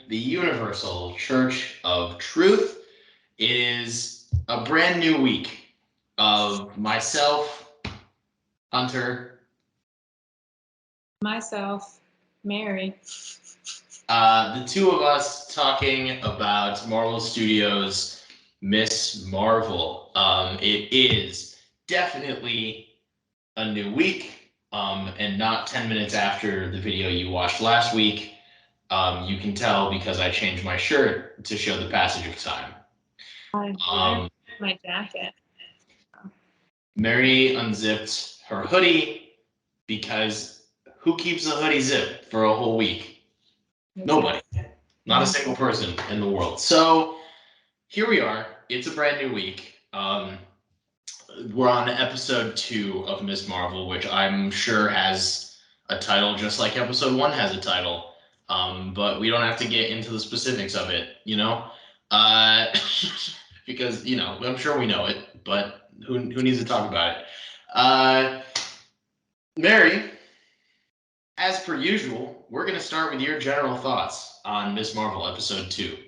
the Universal Church of Truth. It is a brand new week of myself, Hunter, myself, Mary. The two of us talking about Marvel Studios' Miss Marvel. It is definitely a new week, and not 10 minutes after the video you watched last week. You can tell because I changed my shirt to show the passage of time. My jacket. Mary unzipped her hoodie because who keeps a hoodie zip for a whole week? Nobody. Not a single person in the world. So here we are. It's a brand new week. We're on episode 2 of Miss Marvel, which I'm sure has a title just like episode 1 has a title. But we don't have to get into the specifics of it, because, I'm sure we know it, but who needs to talk about it? Mary, as per usual, we're going to start with your general thoughts on Miss Marvel episode 2.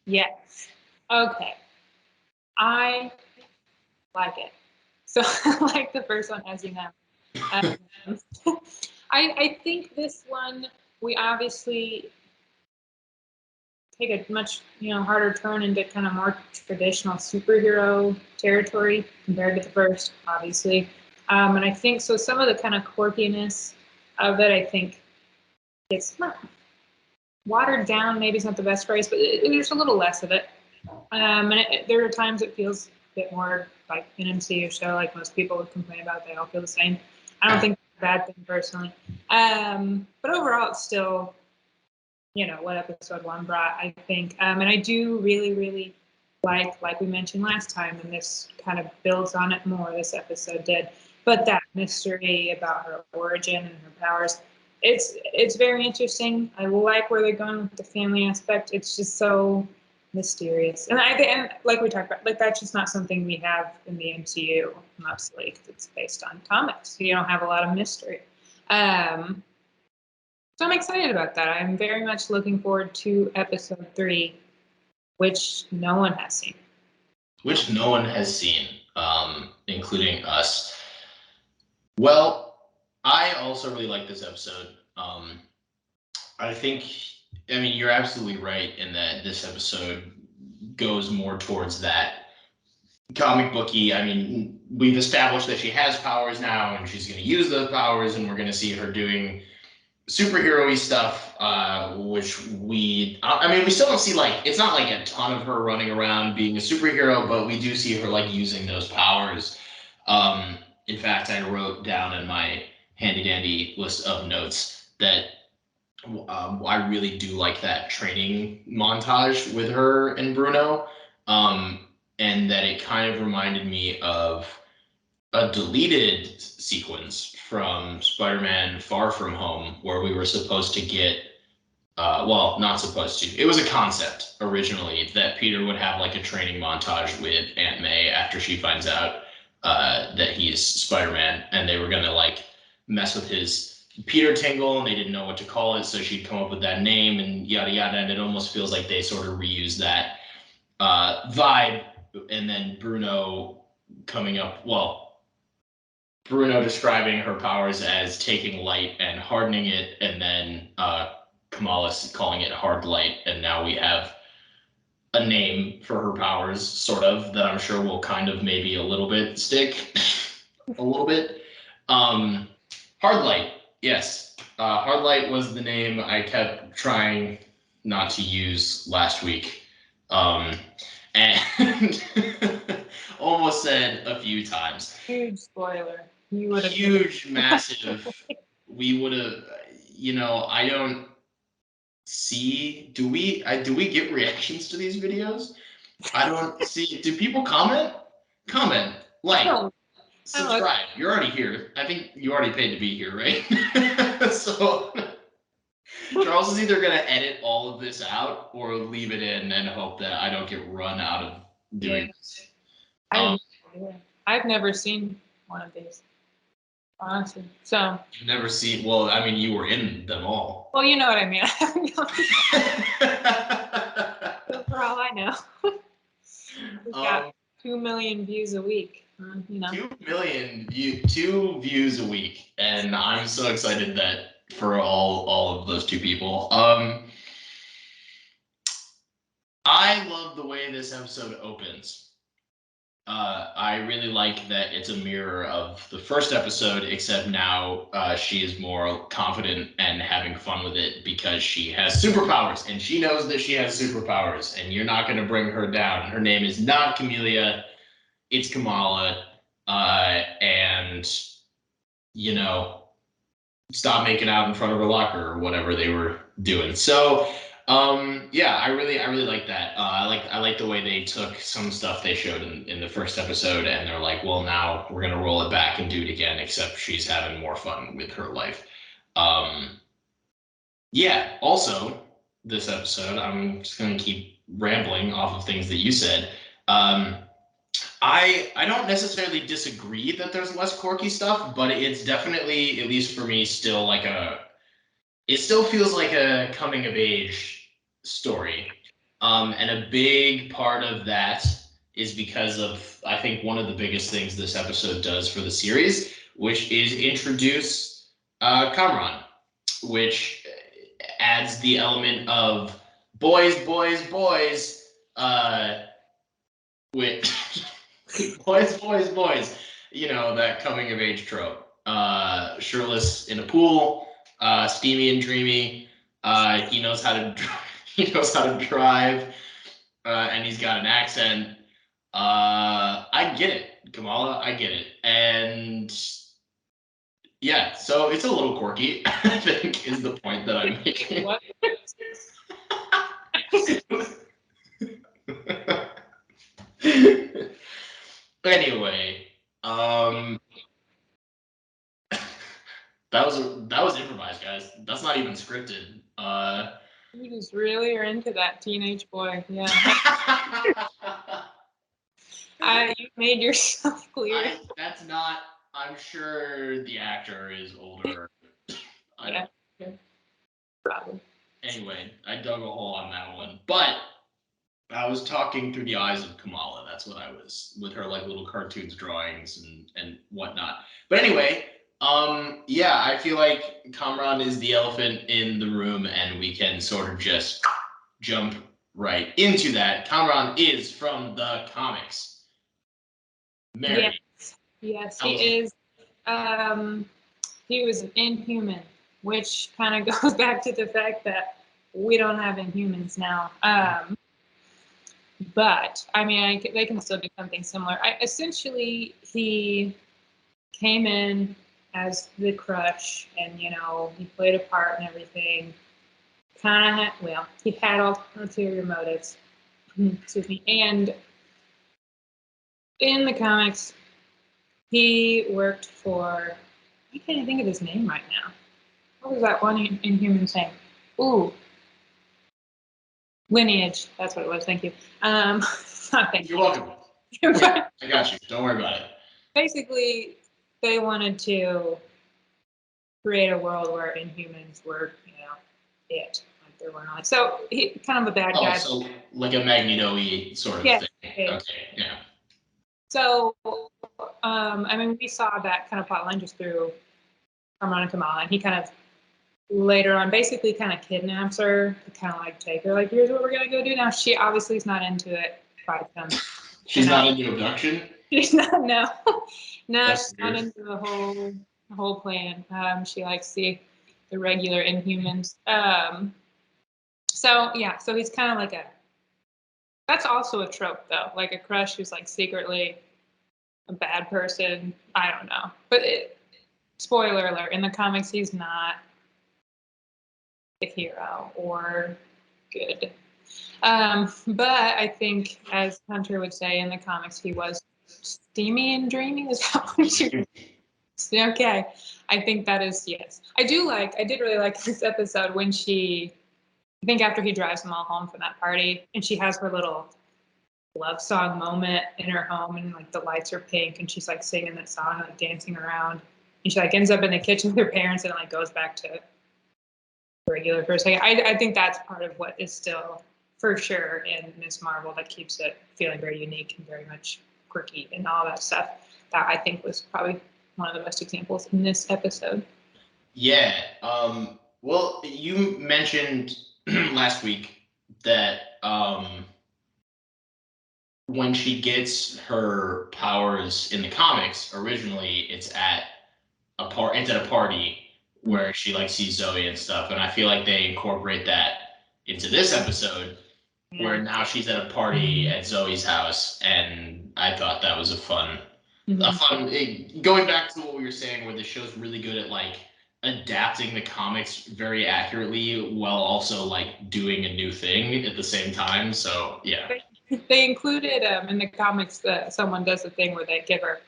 Yes. Okay. I like it. So I like the first one, as you know. I think this one, we obviously take a much harder turn into kind of more traditional superhero territory compared to the first, obviously. And I think so. Some of the kind of quirkiness of it, I think, it's not watered down. Maybe it's not the best phrase, but there's a little less of it. And there are times it feels a bit more like an MCU show, like most people would complain about. They all feel the same. I don't think it's a bad thing personally. But overall, it's still, what episode 1 brought, I think. And I do really, really like we mentioned last time, and this kind of builds on it more, this episode did. But that mystery about her origin and her powers, it's very interesting. I like where they're going with the family aspect. It's just so mysterious, and like we talked about, like that's just not something we have in the MCU mostly because it's based on comics. So you don't have a lot of mystery. So I'm excited about that. I'm very much looking forward to episode 3, which no one has seen. Including us. Well, I also really like this episode. You're absolutely right in that this episode goes more towards that comic booky. We've established that she has powers now, and she's going to use those powers, and we're going to see her doing superhero-y stuff, which we still don't see, it's not like a ton of her running around being a superhero, but we do see her using those powers. In fact, I wrote down in my handy dandy list of notes that I really do like that training montage with her and Bruno, and that it kind of reminded me of a deleted sequence from Spider-Man Far From Home where we were supposed to get, not supposed to. It was a concept originally that Peter would have a training montage with Aunt May after she finds out that he's Spider-Man, and they were going to mess with his Peter Tingle, and they didn't know what to call it, so she'd come up with that name and yada yada, and it almost feels like they sort of reused that vibe, and then Bruno describing her powers as taking light and hardening it, and then Kamala calling it hard light, and now we have a name for her powers, sort of, that I'm sure will kind of maybe a little bit stick. A little bit. Hard light, yes. Hard light was the name I kept trying not to use last week. And almost said a few times. Huge spoiler. You would have huge, massive. We would have, I don't see. Do we get reactions to these videos? I don't see. Do people comment? Comment, subscribe. You're already here. I think you already paid to be here, right? So Charles is either going to edit all of this out or leave it in and hope that I don't get run out of doing this. I've never seen one of these. honestly. So. You've never seen. Well, I mean, you were in them all. Well, you know what I mean. For all I know, we've got 2 million views a week. 2 million 2 views a week, and I'm so excited that for all of those 2 people. I love the way this episode opens. I really like that it's a mirror of the first episode, except now she is more confident and having fun with it because she has superpowers, and she knows that she has superpowers, and you're not going to bring her down. Her name is not Camellia, it's Kamala, and stop making out in front of her locker or whatever they were doing. So yeah, I really like that. I like the way they took some stuff they showed in the first episode, and they're like, well, now we're gonna roll it back and do it again, except she's having more fun with her life. Yeah, also this episode, I'm just gonna keep rambling off of things that you said. I don't necessarily disagree that there's less quirky stuff, but it's definitely, at least for me, still it still feels like a coming of age story. And a big part of that is because of, I think, one of the biggest things this episode does for the series, which is introduce Kamran, which adds the element of boys, boys, boys, with boys, boys, boys, that coming of age trope. Shirtless in a pool, steamy and dreamy. He knows how to he knows how to drive, and he's got an accent. I get it, Kamala. I get it, and yeah, so it's a little quirky. I think is the point that I'm making. What? Anyway, that was improvised, guys. That's not even scripted. You just really are into that teenage boy. Yeah. You made yourself clear. That's not. I'm sure the actor is older. Yeah. Probably. Anyway, I dug a hole on that one, but I was talking through the eyes of Kamala. That's what I was, with her like little cartoons, drawings, and whatnot. But anyway, yeah, I feel like Kamran is the elephant in the room, and we can sort of just jump right into that. Kamran is from the comics. Mary. Yes, he is. He was an inhuman, which kind of goes back to the fact that we don't have inhumans now. But I mean, they can still do something similar. Essentially, he came in as the crush, and he played a part and everything. He had ulterior motives. Excuse me. And in the comics, he worked for. I can't even think of his name right now. What was that one Inhuman's name? Ooh. Lineage. That's what it was. Thank you. Thank You're welcome. Yeah, I got you. Don't worry about it. Basically, they wanted to create a world where Inhumans were, it. Like they were not. So he kind of a bad guy. So like a Magneto-y sort of thing. Okay, yeah. So, I mean, we saw that kind of plot line just through Kamran and Kamala, and he kind of later on basically kind of kidnaps her to kind of like take her, like, here's what we're gonna go do now. She obviously is not into it. She's not into abduction? She's not, no. No, she's not into the whole plan. She likes the regular Inhumans. So yeah, so he's kind of like that's also a trope though, like a crush who's like secretly a bad person. I don't know, but spoiler alert: in the comics, he's not a hero or good. But I think, as Hunter would say in the comics, he was steamy and dreamy. Is that what you? Okay, I think that is, yes. I did really like this episode when I think after he drives them all home from that party, and she has her little love song moment in her home, and like the lights are pink, and she's like singing that song, like dancing around. and she like ends up in the kitchen with her parents and like goes back to regular for a second. I think that's part of what is still for sure in Miss Marvel that keeps it feeling very unique and very much quirky and all that stuff. That I think was probably one of the best examples in this episode. Yeah. Well, you mentioned last week that when she gets her powers in the comics, originally it's at a party where she like sees Zoe and stuff, and I feel like they incorporate that into this episode where now she's at a party at Zoe's house, and I thought that was a fun, going back to what we were saying, where the show's really good at like adapting the comics very accurately while also like doing a new thing at the same time. So yeah. They included in the comics that someone does a thing where they give her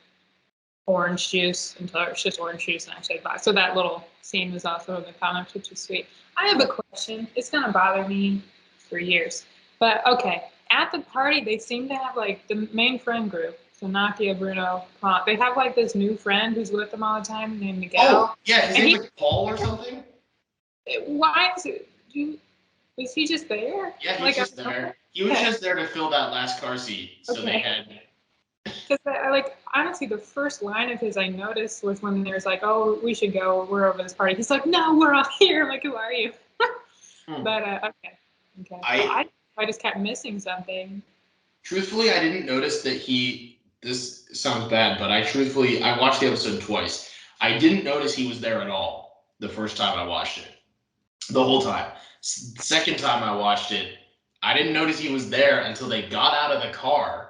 orange juice until it's just orange juice and actually buy. So that little scene was also in the comics, which is sweet. I have a question. It's gonna bother me for years. But okay, at the party they seem to have like the main friend group. So Nakia, Bruno, they have like this new friend who's with them all the time named Miguel. Oh, yeah, his name's like Paul or something? Why is it was he just there? Yeah, he's like, just there. He was just there to fill that last car seat. So they had. Because I like, honestly, the first line of his I noticed was when there's like, oh, we should go, we're over this party. He's like, no, we're all here. I'm like, who are you? But okay. I just kept missing something. Truthfully, I didn't notice that this sounds bad, but I watched the episode twice. I didn't notice he was there at all the first time I watched it. The whole time. Second time I watched it, I didn't notice he was there until they got out of the car.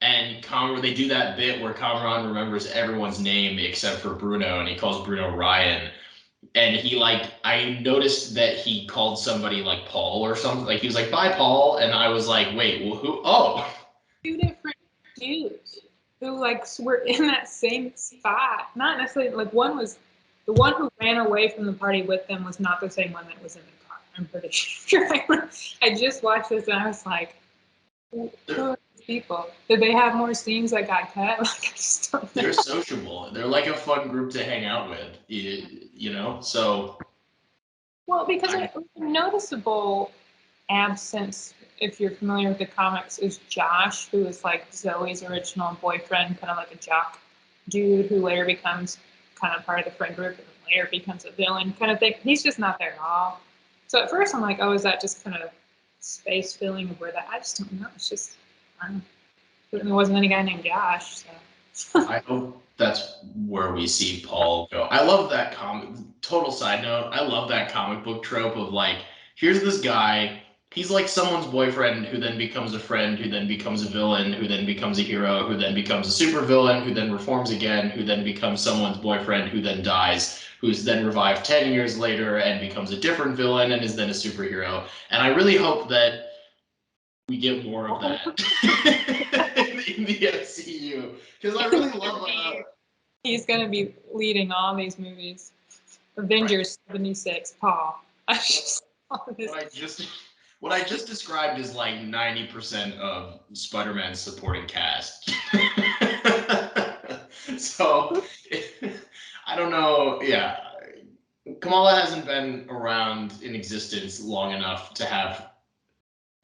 And they do that bit where Cameron remembers everyone's name except for Bruno, and he calls Bruno Ryan. And I noticed that he called somebody like Paul or something. Like he was like, "Bye, Paul," and I was like, "Wait, well, who?" Oh, two different dudes who like were in that same spot. Not necessarily like one was the one who ran away from the party with them was not the same one that was in the car. I'm pretty sure. I just watched this and I was like, who are these people? Did they have more scenes that got cut? Like I just don't know. They're sociable. They're like a fun group to hang out with. You know, so. Well, because a noticeable absence, if you're familiar with the comics, is Josh, who is like Zoe's original boyfriend, kind of like a jock dude who later becomes kind of part of the friend group and later becomes a villain kind of thing. He's just not there at all. So at first I'm like, oh, is that just kind of space filling of where that? I just don't know. It's just, I don't know. There wasn't any guy named Josh. So. I hope that's where we see Paul go. I love that comic. Total side note, I love that comic book trope of like, here's this guy. He's like someone's boyfriend who then becomes a friend, who then becomes a villain, who then becomes a hero, who then becomes a supervillain, who then reforms again, who then becomes someone's boyfriend, who then dies, who's then revived 10 years later and becomes a different villain and is then a superhero. And I really hope that we get more of that in the MCU, because I really love. He's going to be leading all these movies. Avengers 76, Paul. What I just described is like 90% of Spider-Man's supporting cast. So I don't know. Yeah, Kamala hasn't been around in existence long enough to have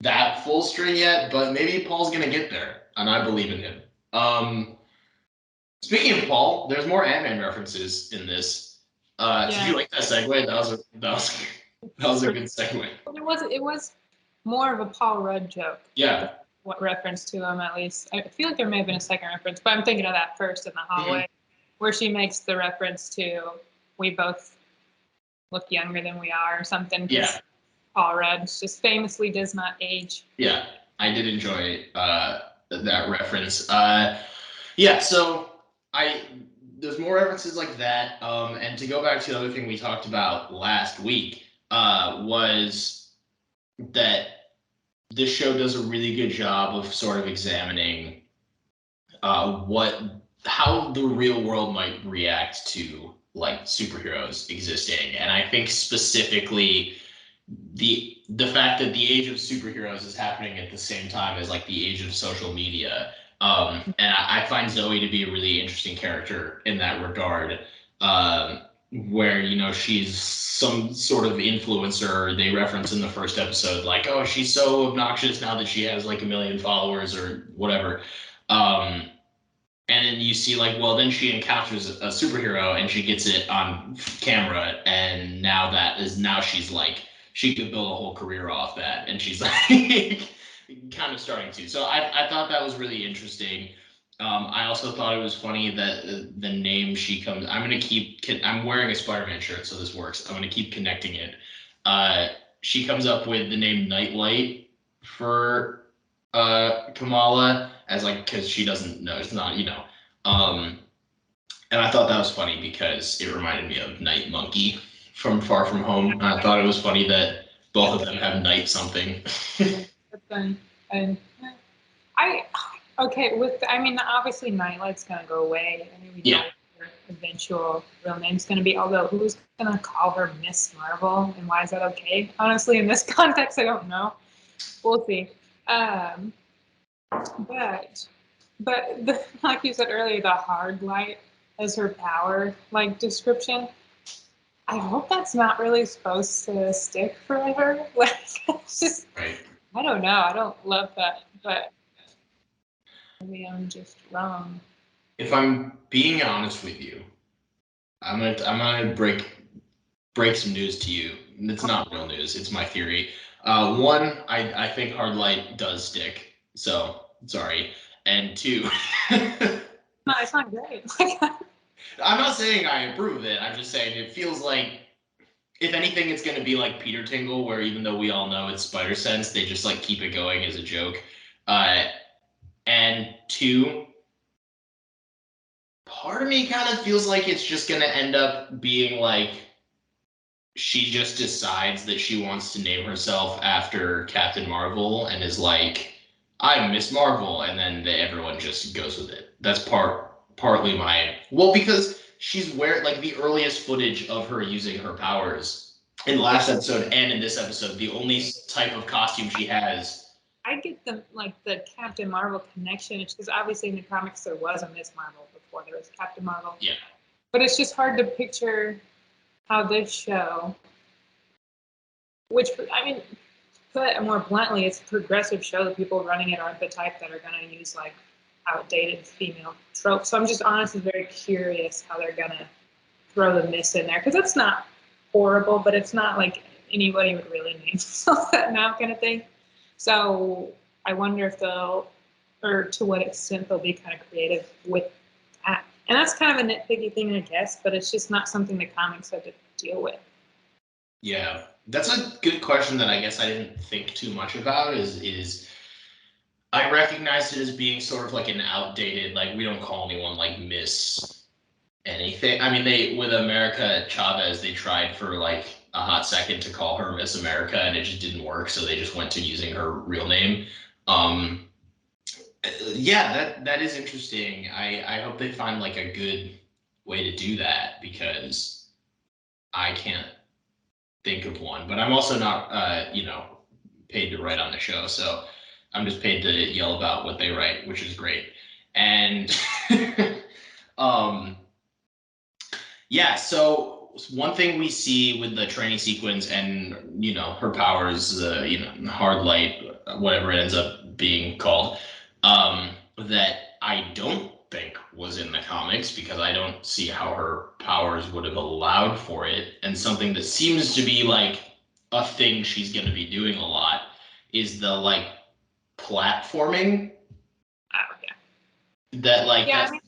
that full string yet, but maybe Paul's gonna get there, and I believe in him. Speaking of Paul, there's more Ant-Man references in this. Did you like that segue? That was a good segue. It was more of a Paul Rudd joke. Yeah. What reference to him, at least. I feel like there may have been a second reference, but I'm thinking of that first in the hallway, where she makes the reference to we both look younger than we are or something. Yeah. Paul Rudd just famously does not age. Yeah, I did enjoy that reference. Yeah, so there's more references like that. And to go back to the other thing we talked about last week, was that this show does a really good job of sort of examining how the real world might react to like superheroes existing. And I think specifically the fact that the age of superheroes is happening at the same time as like the age of social media. And I find Zoe to be a really interesting character in that regard. where she's some sort of influencer. They reference in the first episode like, oh, she's so obnoxious now that she has like 1 million followers or whatever. And then you see like, well, then she encounters a superhero and she gets it on camera, and now she's like, she could build a whole career off that, and she's like kind of starting to. So I thought that was really interesting. I also thought it was funny that the name she comes. I'm wearing a Spider-Man shirt, so this works. I'm gonna keep connecting it. She comes up with the name Nightlight for Kamala as like, because she doesn't know, it's not, and I thought that was funny because it reminded me of Night Monkey from Far From Home. And I thought it was funny that both of them have night something. That's funny. And I okay with I mean obviously Nightlight's gonna go away. I mean we know what her eventual real name's gonna be. Although who's gonna call her Miss Marvel and why is that okay? Honestly, in this context, I don't know. We'll see. But like you said earlier, the hard light as her power like description. I hope that's not really supposed to stick forever. Like it's just Right. I don't know. I don't love that, but maybe I'm just wrong. If I'm being honest with you, I'm gonna break some news to you. It's not real news. It's my theory. One, I think hard light does stick. So sorry. And two, No, it's not great. I'm not saying I approve of it. I'm just saying it feels like, if anything, it's going to be like Peter Tingle, where even though we all know it's Spider Sense, they just like keep it going as a joke. Uh, and two, part of me kind of feels like it's just going to end up being like she just decides that she wants to name herself after Captain Marvel and is like, I'm Miss Marvel, and then everyone just goes with it. That's partly my, well, because she's like the earliest footage of her using her powers in the last episode and in this episode, the only type of costume she has. I get the Captain Marvel connection because obviously in the comics there was a Miss Marvel before there was Captain Marvel. Yeah. But it's just hard to picture how this show, which I mean, put it more bluntly, it's a progressive show. The people running it aren't the type that are going to use like outdated female tropes. So I'm just honestly very curious how they're going to throw the Miss in there because it's not horrible, but it's not like anybody would really name themselves that now kind of thing. So I wonder if they'll, or to what extent they'll be kind of creative with that. And that's kind of a nitpicky thing, I guess, but it's just not something the comics have to deal with. Yeah, that's a good question that I guess I didn't think too much about. Is I recognize it as being sort of like an outdated, like we don't call anyone like Miss anything. I mean, they, with America Chavez, they tried for like a hot second to call her Miss America, and it just didn't work. So they just went to using her real name. Um, yeah, that is interesting. I hope they find like a good way to do that because I can't think of one. But I'm also not, paid to write on the show, so I'm just paid to yell about what they write, which is great. And um, yeah, so one thing we see with the training sequence and her powers, hard light, whatever it ends up being called, that I don't think was in the comics because I don't see how her powers would have allowed for it, and something that seems to be like a thing she's going to be doing a lot is the like platforming. Oh, yeah. That like Yeah, that's, I mean,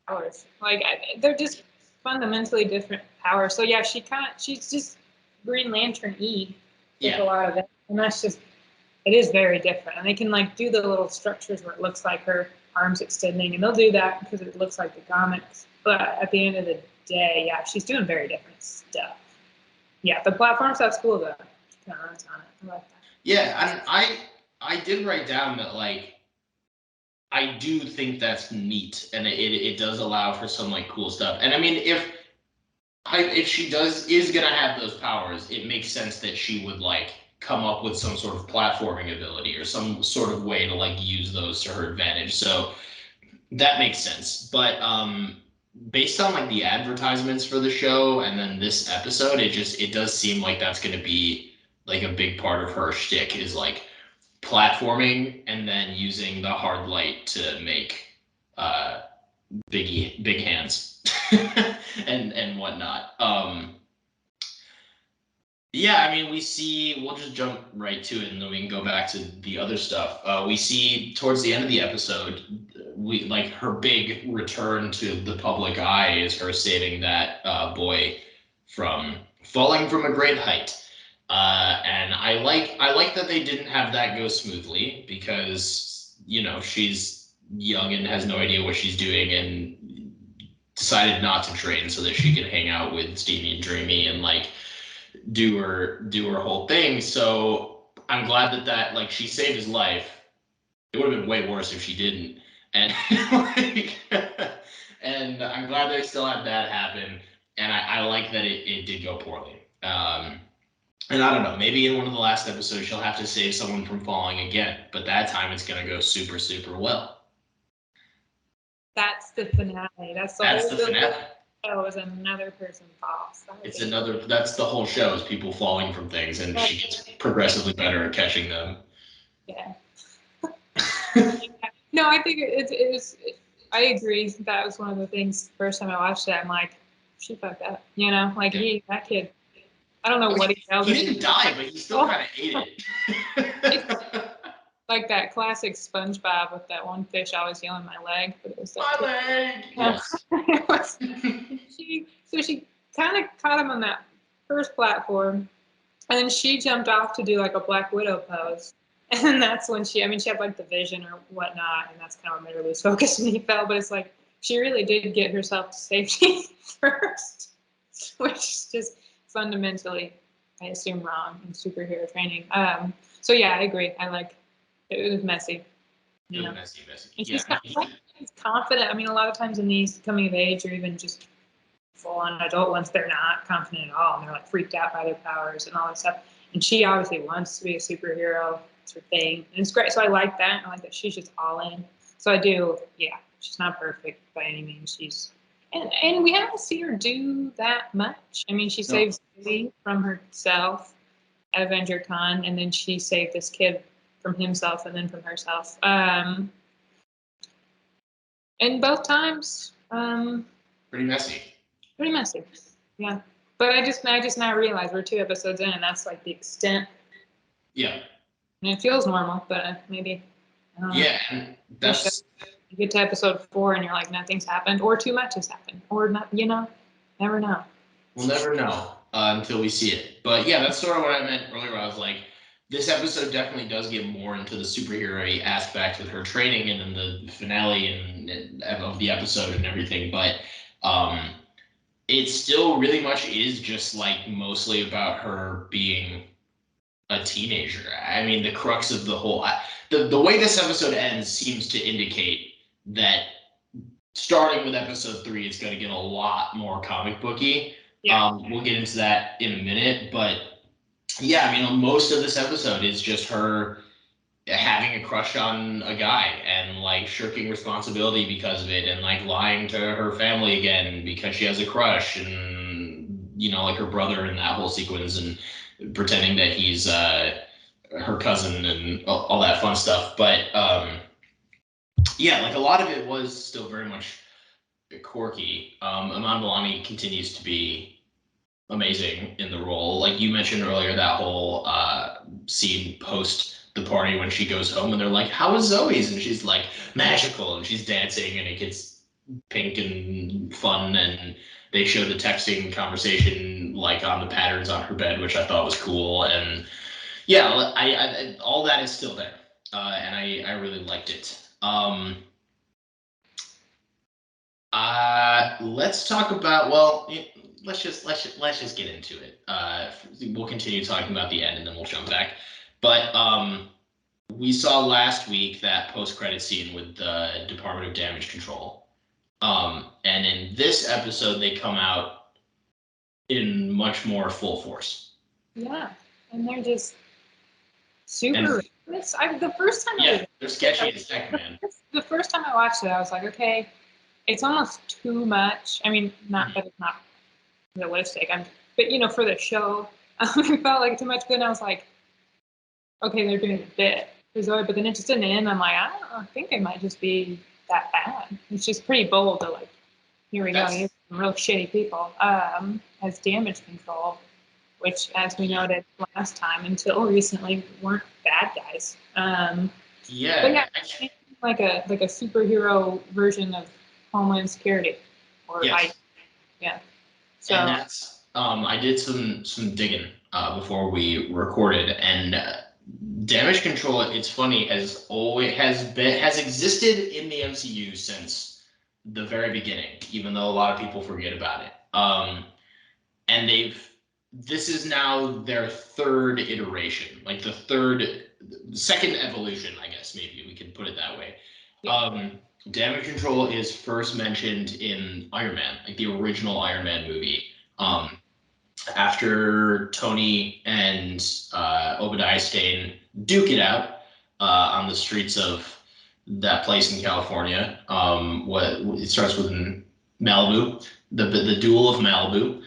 powers. Like, they're just fundamentally different powers. So, yeah, she's just Green Lantern E with a lot of it. And that's just, it is very different. And they can, like, do the little structures where it looks like her arms extending. And they'll do that because it looks like the comics. But at the end of the day, yeah, she's doing very different stuff. Yeah, the platform stuff's cool, though. She kind of runs on it. I like that. yeah, and I did write down that like I do think that's neat, and it does allow for some like cool stuff. And I mean, if she is gonna have those powers, it makes sense that she would like come up with some sort of platforming ability or some sort of way to like use those to her advantage. So that makes sense. But based on like the advertisements for the show and then this episode, it does seem like that's going to be like a big part of her shtick is like platforming and then using the hard light to make uh big hands and whatnot. Yeah, I mean, we'll just jump right to it and then we can go back to the other stuff. We see towards the end of the episode, we like her big return to the public eye is her saving that boy from falling from a great height. And I like that they didn't have that go smoothly because, you know, she's young and has no idea what she's doing and decided not to train so that she could hang out with Steamy and Dreamy and like do her whole thing. So I'm glad that like she saved his life. It would have been way worse if she didn't. And like, and I'm glad they still had that happen. And I like that it did go poorly. And I don't know, maybe in one of the last episodes she'll have to save someone from falling again, but that time it's gonna go super, super well. That's the finale. That's the That's whole the build finale. show is another person falls. It's another. That's the whole show is people falling from things, and she gets progressively better at catching them. Yeah. No, I think it was. I agree. That was one of the things. First time I watched it, I'm like, she fucked up. You know, like that kid. I don't know what he He didn't die, but he still kind of ate it. Like that classic SpongeBob with that one fish always yelling my leg, but it was that my leg. Yes. So she kind of caught him on that first platform, and then she jumped off to do like a Black Widow pose. And then that's when she had like the vision or whatnot, and that's kind of what made her lose focus and he fell. But it's like she really did get herself to safety first, which is just fundamentally, I assume, wrong in superhero training. So yeah, I agree. I like it was messy. You know? Messy. And she's confident. I mean, a lot of times in these coming of age or even just full-on adult ones, they're not confident at all, and they're like freaked out by their powers and all that stuff. And she obviously wants to be a superhero. It's her thing, and it's great. So I like that. I like that she's just all in. So I do. Yeah, she's not perfect by any means. And we haven't seen her do that much. I mean, she saves Billy from herself at Avenger Con, and then she saved this kid from himself and then from herself. And both times, pretty messy. Pretty messy, yeah. But I just now realize we're 2 episodes in, and that's like the extent. Yeah. And it feels normal, but maybe. Yeah, that's. You get to episode 4, and you're like, nothing's happened, or too much has happened, or not. You know, never know. We'll never know until we see it. But yeah, that's sort of what I meant earlier. I was like, this episode definitely does get more into the superhero aspect with her training and then the finale of the episode and everything. But it still really much is just like mostly about her being a teenager. I mean, the crux of the whole the way this episode ends seems to indicate that starting with episode 3, it's going to get a lot more comic booky. Yeah. We'll get into that in a minute, but yeah, I mean, most of this episode is just her having a crush on a guy and like shirking responsibility because of it and like lying to her family again because she has a crush and, you know, like her brother in that whole sequence and pretending that he's her cousin and all that fun stuff. But yeah, like a lot of it was still very much quirky. Iman Vellani continues to be amazing in the role. Like you mentioned earlier, that whole scene post the party when she goes home and they're like, "How is Zoe's?" And she's like, "Magical," and she's dancing and it gets pink and fun and they show the texting conversation like on the patterns on her bed, which I thought was cool. And yeah, I all that is still there, and I really liked it. Let's talk about. Well, let's just get into it. We'll continue talking about the end, and then we'll jump back. But we saw last week that post-credit scene with the Department of Damage Control, and in this episode, they come out in much more full force. Yeah, and they're just super. The first time they're sketchy as heck, man. The first time I watched it, I was like, okay. it's almost too much. I mean, not that it's not realistic. But for the show, it felt like too much. But then I was like, okay, they're doing a bit for Zoe, but then it just didn't end. I'm like, I think it might just be that bad. It's just pretty bold to like, here we go, here's some real shitty people as damage control, which, as we noted last time, until recently, weren't bad guys. But yeah, like a superhero version of Homeland Security, or yes. yeah. So and that's I did some digging before we recorded, and damage control. It's funny, has existed in the MCU since the very beginning, even though a lot of people forget about it. And this is now their third iteration, like the second evolution, I guess maybe we could put it that way. Yeah. Damage control is first mentioned in Iron Man, like the original Iron Man movie. After Tony and Obadiah Stane duke it out on the streets of that place in California. It starts with Malibu, the duel of Malibu.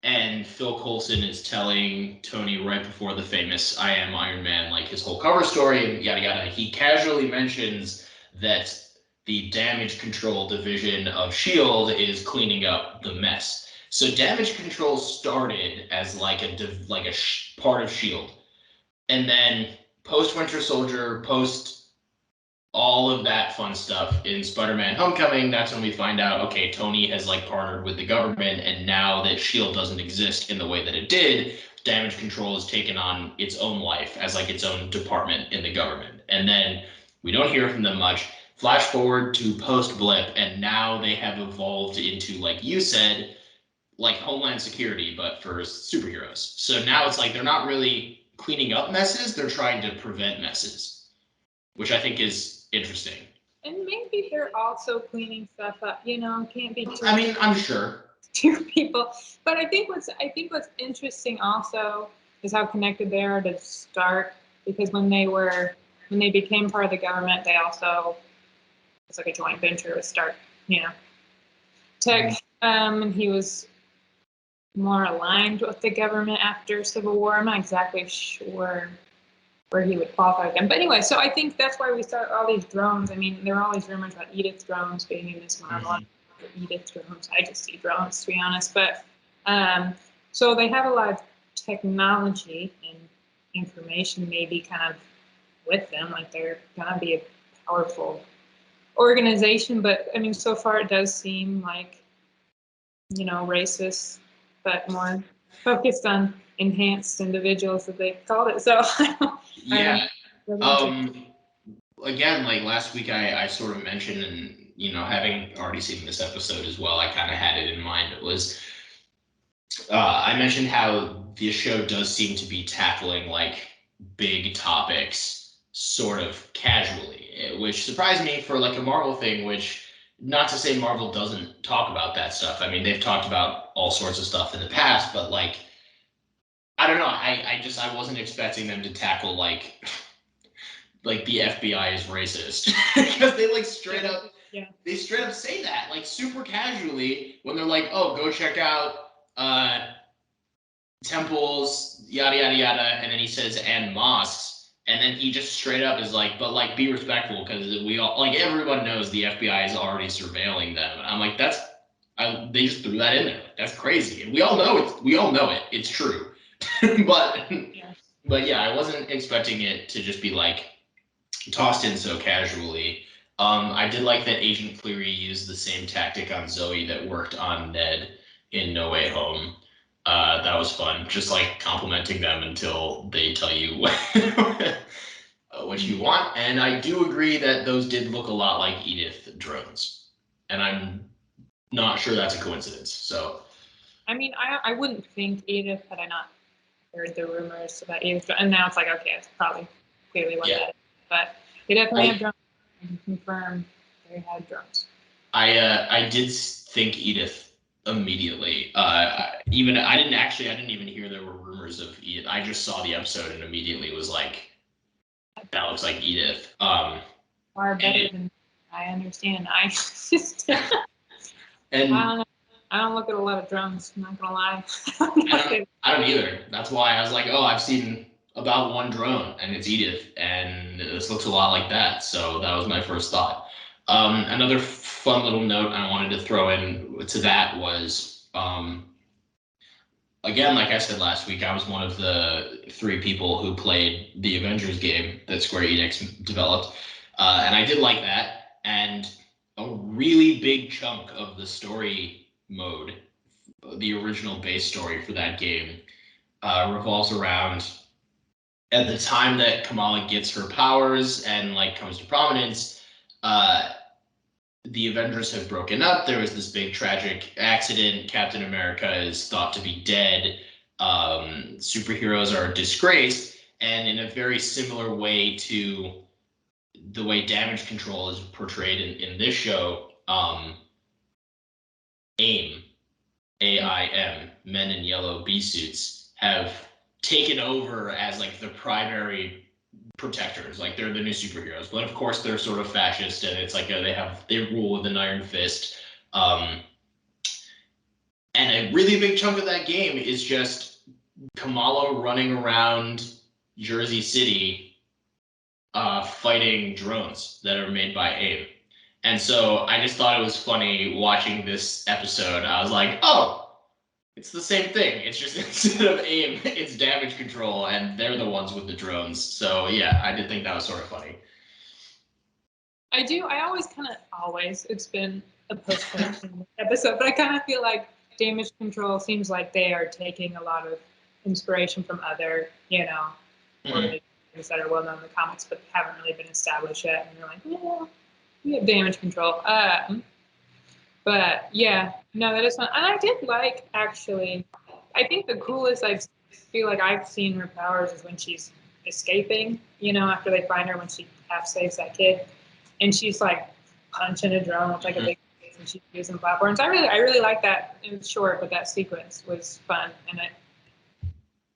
And Phil Coulson is telling Tony right before the famous "I am Iron Man," like his whole cover story and yada yada. He casually mentions that the damage control division of S.H.I.E.L.D. is cleaning up the mess. So damage control started as like a part of S.H.I.E.L.D. And then post Winter Soldier, post all of that fun stuff in Spider-Man Homecoming, that's when we find out, okay, Tony has like partnered with the government, and now that S.H.I.E.L.D. doesn't exist in the way that it did, damage control has taken on its own life as like its own department in the government. And then we don't hear from them much. Flash forward to post Blip, and now they have evolved into, like you said, like Homeland Security, but for superheroes. So now it's like they're not really cleaning up messes, they're trying to prevent messes, which I think is interesting. And maybe they're also cleaning stuff up, can't be too. I mean, I'm sure. To people. But I think what's interesting also is how connected they are to start, because when they became part of the government, they also, it's like a joint venture with Stark, Tech. And he was more aligned with the government after Civil War. I'm not exactly sure where he would qualify again. But anyway, so I think that's why we start all these drones. I mean, there are all these rumors about Edith drones being in this Marvel. Edith drones. I just see drones, to be honest. But so they have a lot of technology and information maybe kind of with them. Like they're going to be a powerful organization. But I mean, so far it does seem like, racist, but more focused on enhanced individuals that they've called it. So yeah. Again, like last week I sort of mentioned, and having already seen this episode as well, I kind of had it in mind. It was I mentioned how the show does seem to be tackling like big topics sort of casually, which surprised me for like a Marvel thing, which, not to say Marvel doesn't talk about that stuff. I mean, they've talked about all sorts of stuff in the past, but like, I don't know. I wasn't expecting them to tackle like the FBI is racist, because they like straight up say that like super casually when they're like, oh, go check out temples, yada yada yada, and then he says and mosques, and then he just straight up is like, but like be respectful, because we all, like, everyone knows the FBI is already surveilling them. And I'm like, they just threw that in there. That's crazy, and we all know it. It's true. but yeah, I wasn't expecting it to just be like tossed in so casually. I did like that Agent Cleary used the same tactic on Zoe that worked on Ned in No Way Home. That was fun. Just like complimenting them until they tell you what you want. And I do agree that those did look a lot like Edith drones. And I'm not sure that's a coincidence. So, I mean, I wouldn't think Edith had I not heard the rumors about Edith. And now it's like, okay, it's probably clearly what that is. But they definitely have drones. I can confirm they had drones. I did think Edith immediately. Even I didn't even hear there were rumors of Edith. I just saw the episode and immediately was like, that looks like Edith. Far better than I understand. I just And I don't look at a lot of drones. I'm not gonna lie. I don't either. That's why I was like, oh, I've seen about one drone, and it's Edith, and this looks a lot like that. So that was my first thought. Another fun little note I wanted to throw in to that was, again, like I said last week, I was one of the 3 people who played the Avengers game that Square Enix developed, and I did like that. And a really big chunk of the story mode, the original base story for that game, revolves around, at the time that Kamala gets her powers and like comes to prominence, uh, the Avengers have broken up. There was this big tragic accident. Captain America is thought to be dead. Superheroes are disgraced, and in a very similar way to the way damage control is portrayed in this show, AIM, AIM, men in yellow bee suits, have taken over as like the primary protectors. Like they're the new superheroes, but of course they're sort of fascist, and it's like they rule with an iron fist. Um, and a really big chunk of that game is just Kamala running around Jersey City, fighting drones that are made by AIM. And so I just thought it was funny watching this episode. I was like, oh, it's the same thing. It's just instead of AIM, it's damage control, and they're the ones with the drones. So yeah, I did think that was sort of funny. I do. I always, it's been a post-production episode, but I kind of feel like damage control seems like they are taking a lot of inspiration from other, things that are well known in the comics, but haven't really been established yet. And you're like, yeah, we have damage control. But yeah, no, that is fun. And I did like, actually, I think the coolest I feel like I've seen her powers is when she's escaping, after they find her, when she half saves that kid. And she's like punching a drone with like a big face, and she's using platforms. I really like that. It was short, but that sequence was fun, and it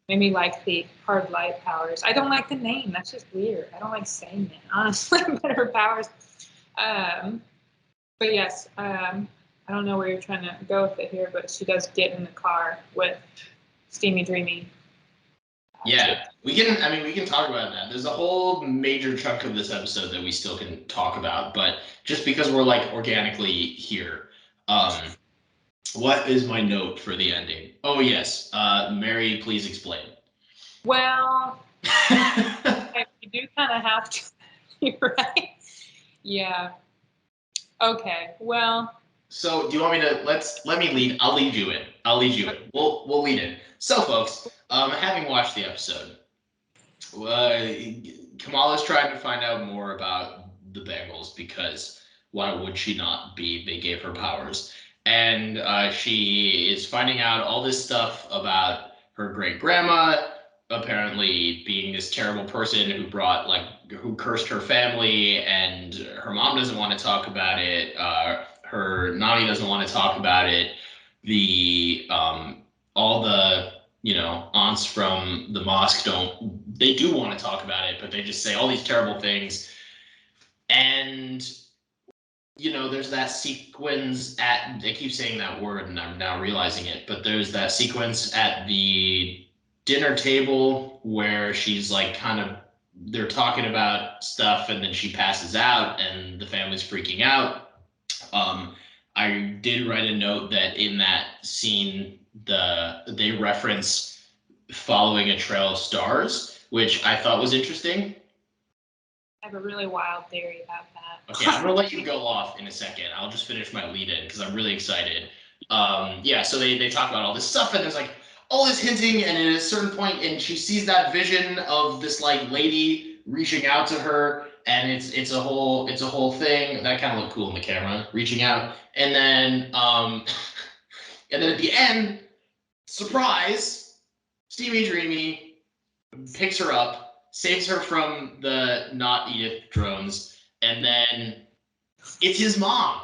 made me like the hard light powers. I don't like the name. That's just weird. I don't like saying it, honestly. But her powers. But yes, I don't know where you're trying to go with it here, but she does get in the car with Steamy Dreamy. Yeah, we can talk about that. There's a whole major chunk of this episode that we still can talk about, but just because we're like organically here, what is my note for the ending? Oh yes, Mary, please explain. Well, you do kind of have to, right? Yeah. Okay. Well. So do you want me to let me lead? I'll lead you in. We'll lead in. So folks, having watched the episode, Kamala's trying to find out more about the Bengals because why would she not be? They gave her powers. And she is finding out all this stuff about her great grandma apparently being this terrible person who cursed her family, and her mom doesn't want to talk about it. Her nanny doesn't want to talk about it. The all the aunts from the mosque they do want to talk about it, but they just say all these terrible things. And there's that sequence they keep saying that word and I'm now realizing it, but there's that sequence at the dinner table where she's like they're talking about stuff, and then she passes out and the family's freaking out. I did write a note that in that scene they reference following a trail of stars, which I thought was interesting. I have a really wild theory about that. Okay, I'm gonna let you go off in a second. I'll just finish my lead in because I'm really excited. Yeah, so they talk about all this stuff, and there's like all this hinting, and at a certain point, and she sees that vision of this like lady reaching out to her, and it's a whole thing that kind of looked cool in the camera, reaching out, and then and then at the end, surprise, Steamy Dreamy picks her up, saves her from the not Edith drones, and then it's his mom.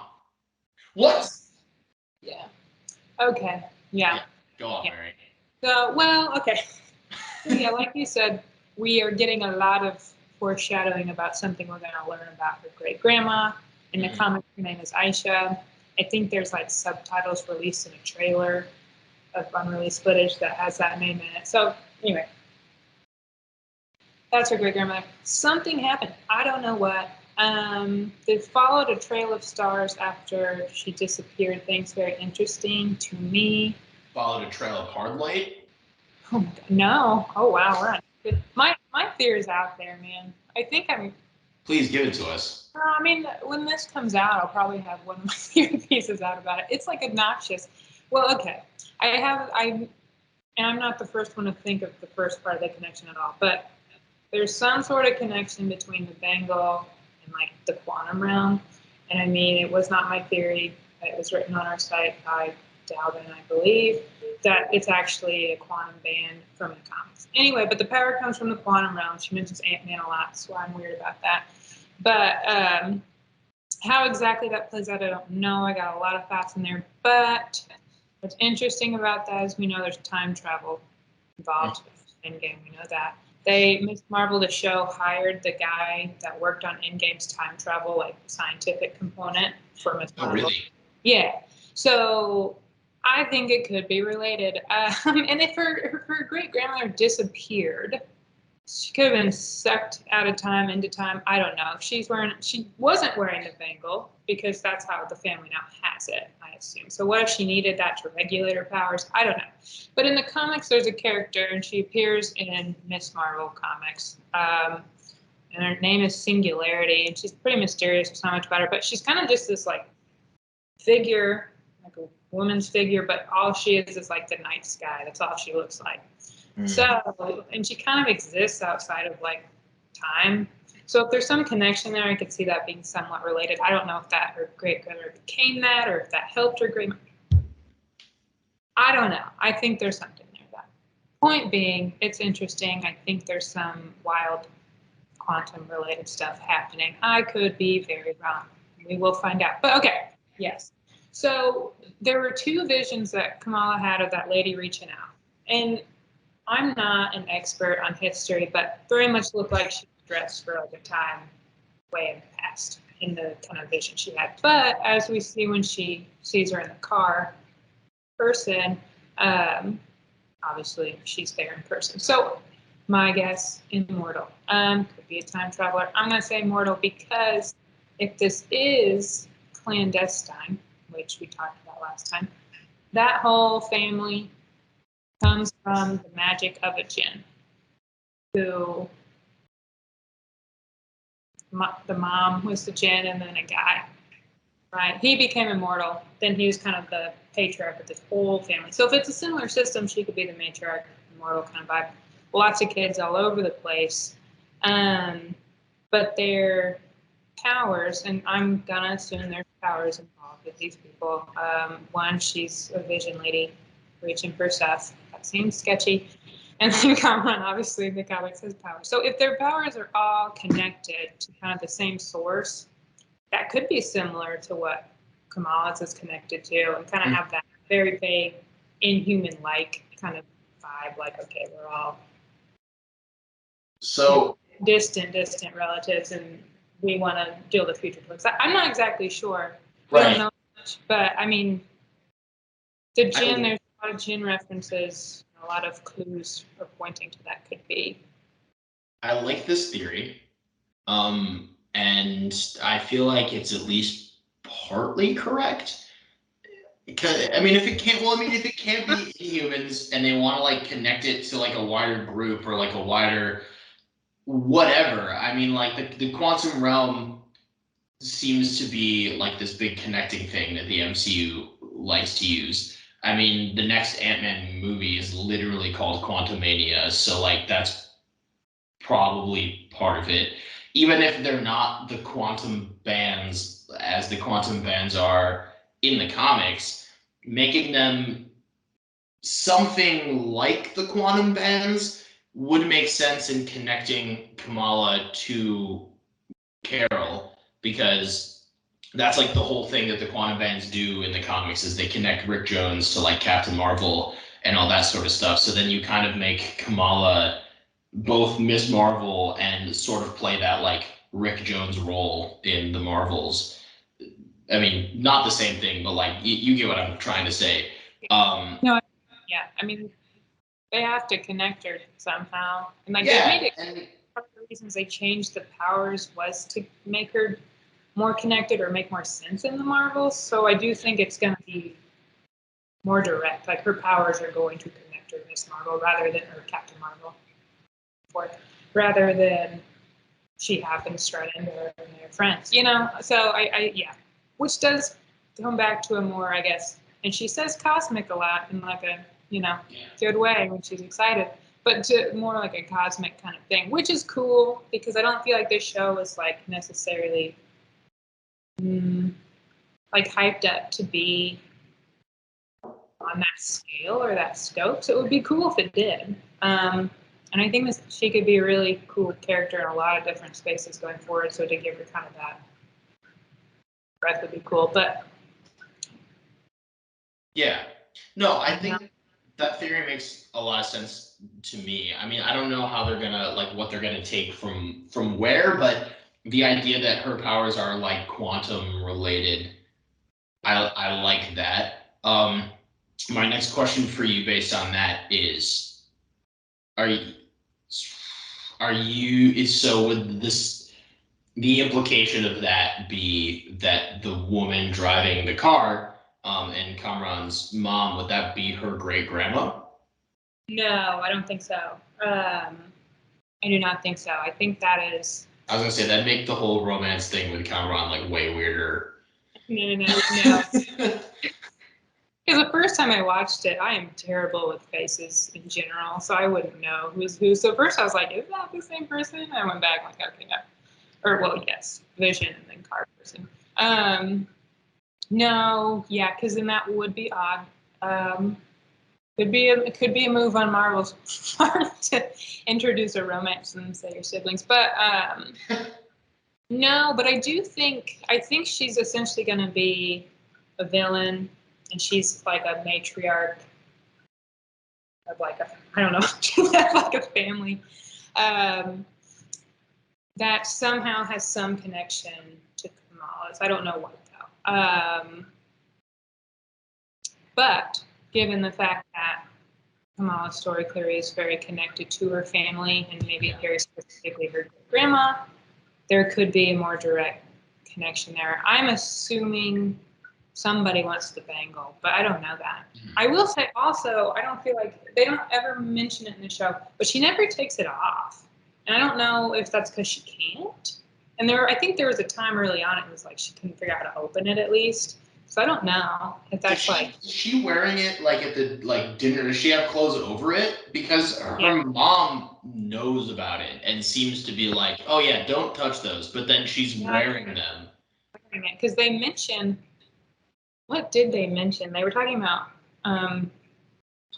What? Yeah. Okay. Yeah. Go on, Mary. So, well, okay. Yeah, like you said, we are getting a lot of foreshadowing about something we're going to learn about her great grandma. In the comic, her name is Aisha. I think there's like subtitles released in a trailer of unreleased footage that has that name in it. So anyway, that's her great grandmother. Something happened. I don't know what. They followed a trail of stars after she disappeared. Things very interesting to me. Followed a trail of hard light? Oh, no. Oh, wow. We're on. My fear is out there, man. I think I'm. Please give it to us. I mean, when this comes out, I'll probably have one of my favorite pieces out about it. It's like obnoxious. Well, okay. And I'm not the first one to think of the first part of the connection at all, but there's some sort of connection between the Bengal and like the quantum realm. And I mean, it was not my theory. It was written on our site by Dalvin, I believe, that it's actually a quantum band from the comics. Anyway, but the power comes from the quantum realm. She mentions Ant-Man a lot, so I'm weird about that. But how exactly that plays out, I don't know. I got a lot of thoughts in there. But what's interesting about that is we know there's time travel involved with Endgame. We know that. Miss Marvel, the show, hired the guy that worked on Endgame's time travel, like scientific component for Miss Marvel. Oh, really? Yeah. So I think it could be related. And if her great grandmother disappeared, she could have been sucked out of time into time. I don't know. She wasn't wearing the bangle because that's how the family now has it, I assume. So what if she needed that to regulate her powers? I don't know. But in the comics, there's a character, and she appears in Miss Marvel comics. And her name is Singularity, and she's pretty mysterious. There's not much about her, but she's kind of just this like figure, like a woman's figure, but all she is like the night sky. That's all she looks like. So, and she kind of exists outside of like time. So if there's some connection there, I could see that being somewhat related. I don't know if that her great grandmother became that or if that helped her great. I don't know. I think there's something there. That point being, it's interesting. I think there's some wild quantum related stuff happening. I could be very wrong. We will find out. But okay, yes. So there were two visions that Kamala had of that lady reaching out. And I'm not an expert on history, but very much looked like she was dressed for like a time way in the past in the kind of vision she had. But as we see when she sees her in the car, person, obviously she's there in person. So my guess, immortal. Could be a time traveler. I'm going to say immortal because if this is clandestine, which we talked about last time, that whole family comes from the magic of a jinn who the mom was the jinn and then a guy, right? He became immortal. Then he was kind of the patriarch of this whole family. So if it's a similar system, she could be the matriarch, immortal kind of vibe. Lots of kids all over the place. But their powers, and I'm going to assume there's powers involved with these people. One, she's a vision lady reaching for stuff. That seems sketchy. And then Kamran, obviously, the comics has power. So if their powers are all connected to kind of the same source, that could be similar to what Kamala's is connected to and kind of have that very vague, inhuman-like kind of vibe. Like, okay, we're all distant relatives, and we want to deal the future towards that. I'm not exactly sure. We don't know much, but I mean, the jinn, there's a lot of jinn references. A lot of clues are pointing to that could be. I like this theory, and I feel like it's at least partly correct. Because I mean, if it can't be humans, and they want to like connect it to like a wider group or like a wider whatever. I mean, like the quantum realm seems to be like this big connecting thing that the MCU likes to use. I mean, the next Ant-Man movie is literally called Quantumania, so like that's probably part of it. Even if they're not the quantum bands as the quantum bands are in the comics, making them something like the quantum bands would make sense in connecting Kamala to Carol, because that's like the whole thing that the quantum bands do in the comics is they connect Rick Jones to like Captain Marvel and all that sort of stuff. So then you kind of make Kamala both Miss Marvel and sort of play that like Rick Jones role in the Marvels. I mean, not the same thing, but like you get what I'm trying to say. No, yeah. I mean, they have to connect her somehow, and like they've Yeah, made it. One of the reasons they changed the powers was to make her more connected or make more sense in the Marvels. So I do think it's going to be more direct. Like her powers are going to connect her Miss Marvel rather than or Captain Marvel, rather than she happens straight into her and they're friends. You know. So I yeah, which does come back to a more, I guess. And she says cosmic a lot in like a good way when she's excited, but to more like a cosmic kind of thing, which is cool because I don't feel like this show is like necessarily like hyped up to be on that scale or that scope. So it would be cool if it did. And I think this, she could be a really cool character in a lot of different spaces going forward. So to give her kind of that breath would be cool. But yeah, no, I think that theory makes a lot of sense to me. I mean, I don't know how they're gonna like what they're gonna take from where, but the idea that her powers are like quantum related, I like that. My next question for you based on that is, are you is so would this the implication of that be that the woman driving the car, and Kamran's mom, would that be her great grandma? no, I don't think so. I do not think so. I think that is. I was gonna say that'd make the whole romance thing with Kamran like way weirder. No. Because the first time I watched it, I am terrible with faces in general, so I wouldn't know who's who. So first I was like, is that the same person? I went back like, okay, no. Or well, yes, Vision and then Car Person. No, yeah, because then that would be odd. It could be a move on Marvel's part to introduce a romance and say your siblings, but no. But I think she's essentially going to be a villain, and she's like a matriarch of like a, I don't know, she's like a family that somehow has some connection to Kamala's. I don't know what though. But given the fact that Kamala's story clearly is very connected to her family and maybe very specifically her grandma, there could be a more direct connection there. I'm assuming somebody wants the bangle, but I don't know that. I will say also, I don't feel like they don't ever mention it in the show, but she never takes it off. And I don't know if that's because she can't. And I think there was a time early on it was like she couldn't figure out how to open it at least. So I don't know if that's Is she wearing it like at the like dinner? Does she have clothes over it? Because her mom knows about it and seems to be like, oh yeah, don't touch those. But then she's wearing them. Because they mentioned, what did they mention? They were talking about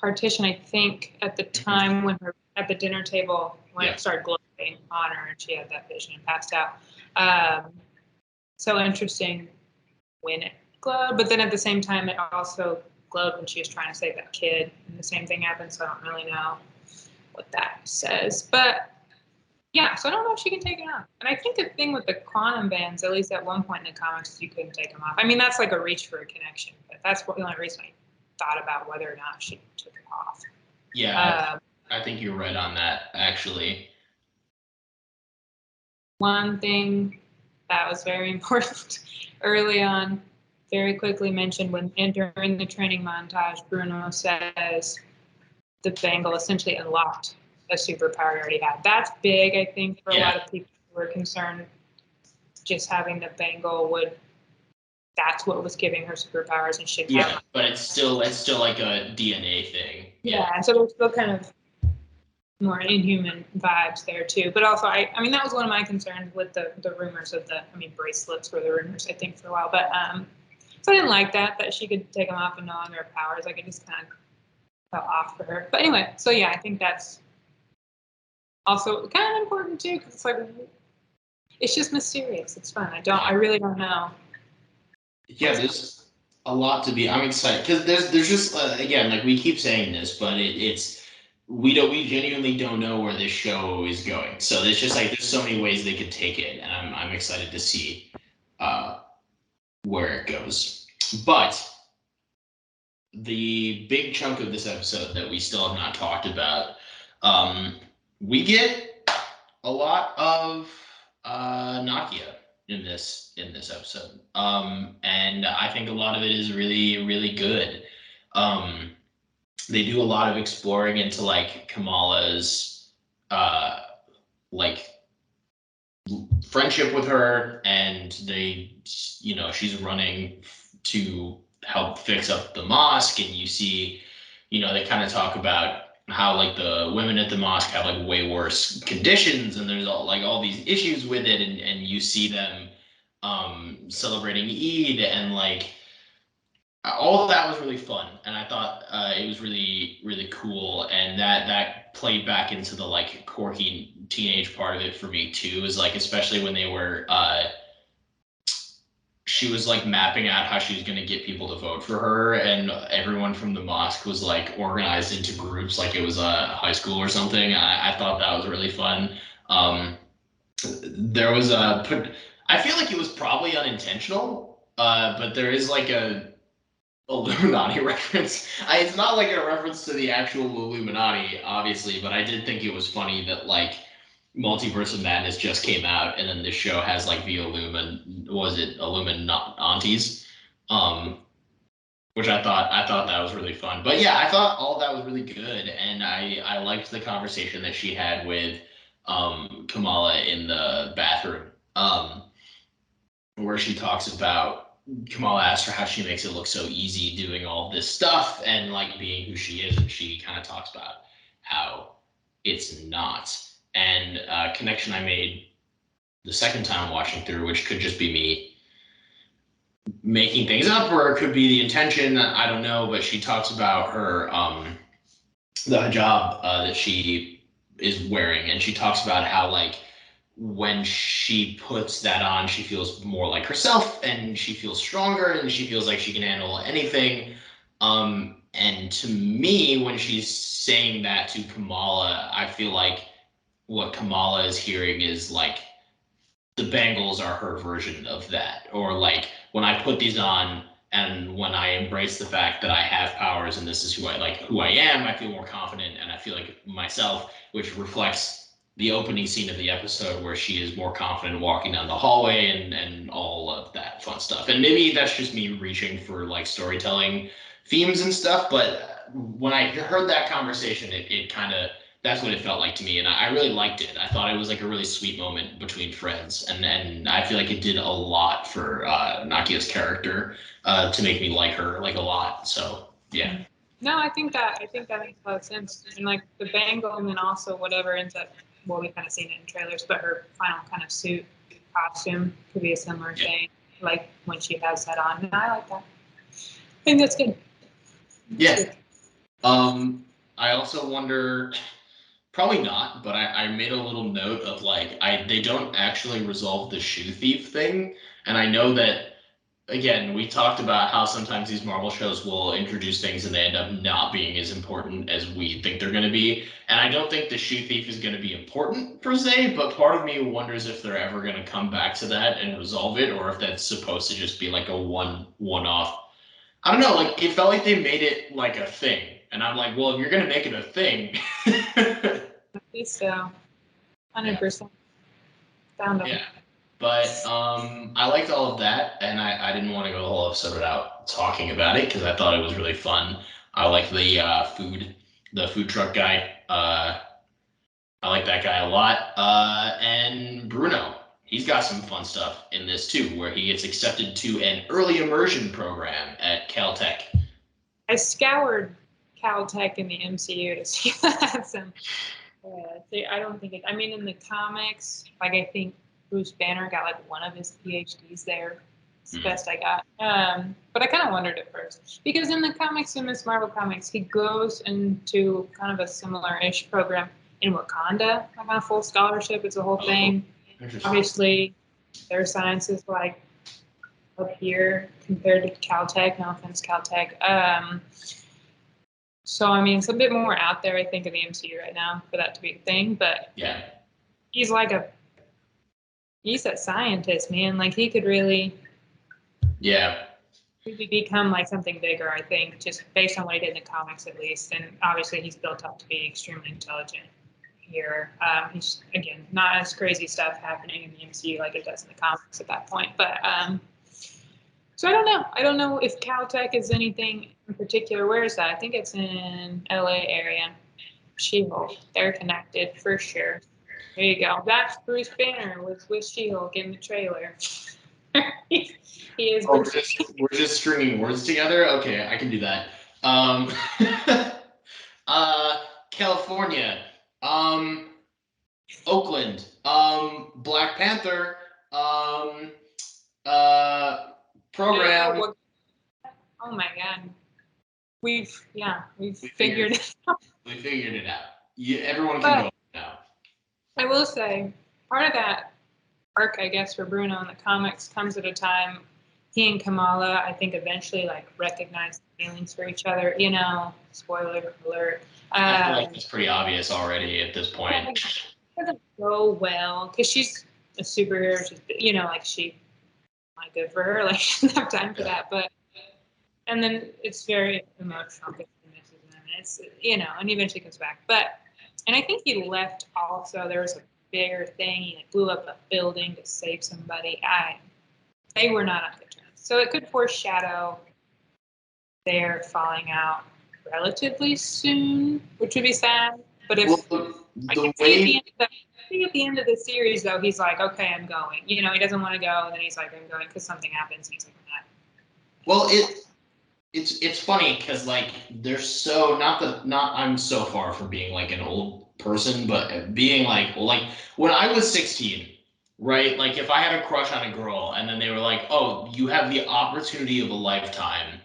partition, I think, at the time when her at the dinner table when it started glowing on her and she had that vision and passed out. So interesting when it glowed, but then at the same time it also glowed when she was trying to save that kid, and the same thing happened. So I don't really know what that says, but yeah. So I don't know if she can take it off. And I think the thing with the quantum bands, at least at one point in the comics, is you couldn't take them off. I mean, that's like a reach for a connection, but that's the only reason I thought about whether or not she took it off. Yeah, I think you're right on that, actually. One thing that was very important early on, very quickly mentioned when during the training montage, Bruno says the bangle essentially unlocked a superpower he already had. That's big, I think, for a lot of people who were concerned just having the bangle that's what was giving her superpowers and shit. Yeah, but it's still like a DNA thing. Yeah, so there's still kind of more inhuman vibes there too. But also, I mean, that was one of my concerns with the rumors of bracelets were the rumors, I think, for a while. But so I didn't like that she could take them off and no longer have powers. Like it just kind of fell off for her. But anyway, so yeah, I think that's also kind of important too, because it's like it's just mysterious. It's fun. I really don't know. Yeah, there's a lot to be. I'm excited because there's just again, like we keep saying this, but we genuinely don't know where this show is going. So there's just like there's so many ways they could take it, and I'm excited to see. where it goes. But the big chunk of this episode that we still have not talked about, we get a lot of Nakia in this episode, and I think a lot of it is really really good. Um, they do a lot of exploring into like Kamala's uh, like friendship with her, and she's running to help fix up the mosque, and you see, they kind of talk about how like the women at the mosque have like way worse conditions, and there's all these issues with it, and you see them celebrating Eid, and like all of that was really fun, and I thought it was really really cool, and that played back into the like quirky teenage part of it for me too. Is like, especially when they were she was like mapping out how she was going to get people to vote for her, and everyone from the mosque was like organized into groups like it was a high school or something. I thought that was really fun. There was I feel like it was probably unintentional, but there is like a Illuminati reference. It's not like a reference to the actual Illuminati, obviously, but I did think it was funny that like Multiverse of Madness just came out, and then this show has like the Illuminantes, um, which I thought that was really fun. But yeah, I thought all of that was really good, and I liked the conversation that she had with Kamala in the bathroom, where she talks about Kamala asked her how she makes it look so easy doing all this stuff and like being who she is, and she kind of talks about how it's not. And a connection I made the second time watching through, which could just be me making things up, or it could be the intention. I don't know, but she talks about her the hijab that she is wearing, and she talks about how like when she puts that on, she feels more like herself, and she feels stronger, and she feels like she can handle anything. And to me, when she's saying that to Kamala, I feel like what Kamala is hearing is like the bangles are her version of that. Or like, when I put these on and when I embrace the fact that I have powers and this is who I am, I feel more confident and I feel like myself, which reflects the opening scene of the episode where she is more confident walking down the hallway and all of that fun stuff. And maybe that's just me reaching for like storytelling themes and stuff, but when I heard that conversation, it kind of, that's what it felt like to me, and I really liked it. I thought it was like a really sweet moment between friends, and I feel like it did a lot for Nakia's character to make me like her like a lot. So yeah. No, I think that makes a lot of sense. And like the bangle, and then also whatever ends up, well, we've kind of seen it in trailers, but her final kind of suit costume could be a similar thing, like when she has that on. And I like that. I think that's good. Yeah. I also wonder, probably not, but I made a little note of like they don't actually resolve the shoe thief thing, and I know that, again, we talked about how sometimes these Marvel shows will introduce things and they end up not being as important as we think they're going to be. And I don't think the shoe thief is going to be important per se, but part of me wonders if they're ever going to come back to that and resolve it, or if that's supposed to just be like a one-off. I don't know. Like, it felt like they made it like a thing, and I'm like, well, if you're going to make it a thing. At least so. Yeah. 100% found them. Yeah. But I liked all of that, and I didn't want to go the whole episode without talking about it because I thought it was really fun. I like the food truck guy. I like that guy a lot. And Bruno, he's got some fun stuff in this too, where he gets accepted to an early immersion program at Caltech. I scoured Caltech in the MCU to see if that had some. I don't think it. I mean, in the comics, like I think Bruce Banner got like one of his PhDs there. It's the best I got. But I kind of wondered at first because in the comics, in Miss Marvel comics, he goes into kind of a similar-ish program in Wakanda, like on a full scholarship. It's a whole thing. Obviously, their science is like up here compared to Caltech. No offense, Caltech. So, I mean, it's a bit more out there, I think, in the MCU right now for that to be a thing. But Yeah. he's a scientist, man. Like, he could really Yeah. He become like something bigger, I think, just based on what he did in the comics at least. And obviously he's built up to be extremely intelligent here. He's, again, not as crazy stuff happening in the MCU like it does in the comics at that point. But so I don't know. I don't know if Caltech is anything in particular. Where is that? I think it's in LA area. She-Hulk. They're connected for sure. There you go. That's Bruce Banner with She-Hulk in the trailer. He is Oh, Bruce. we're just stringing words together. Okay, I can do that. Um, California, Oakland, Black Panther, program. Oh my God. We've We figured it out. We figured it out. Everyone But can go now. I will say, part of that arc, I guess, for Bruno in the comics comes at a time he and Kamala, I think, eventually like recognize feelings for each other. You know, spoiler alert. I feel like it's pretty obvious already at this point. It doesn't go well because she's a superhero. She's, you know, like she, not good for her. Like she doesn't have time for that. But and then it's very emotional because she misses him. And it's, you know, and he eventually comes back. But and I think he left also. There was a bigger thing. He like, blew up a building to save somebody. They were not on good terms. So it could foreshadow their falling out relatively soon, which would be sad. But if I can see at the end of the series, though, he's like, okay, I'm going. You know, he doesn't want to go, and then he's like, I'm going because something happens, and he's like, I'm not. Well, it's funny because like they're so not I'm so far from being like an old person, but being like when I was 16, right? Like if I had a crush on a girl and then they were like, "Oh, you have the opportunity of a lifetime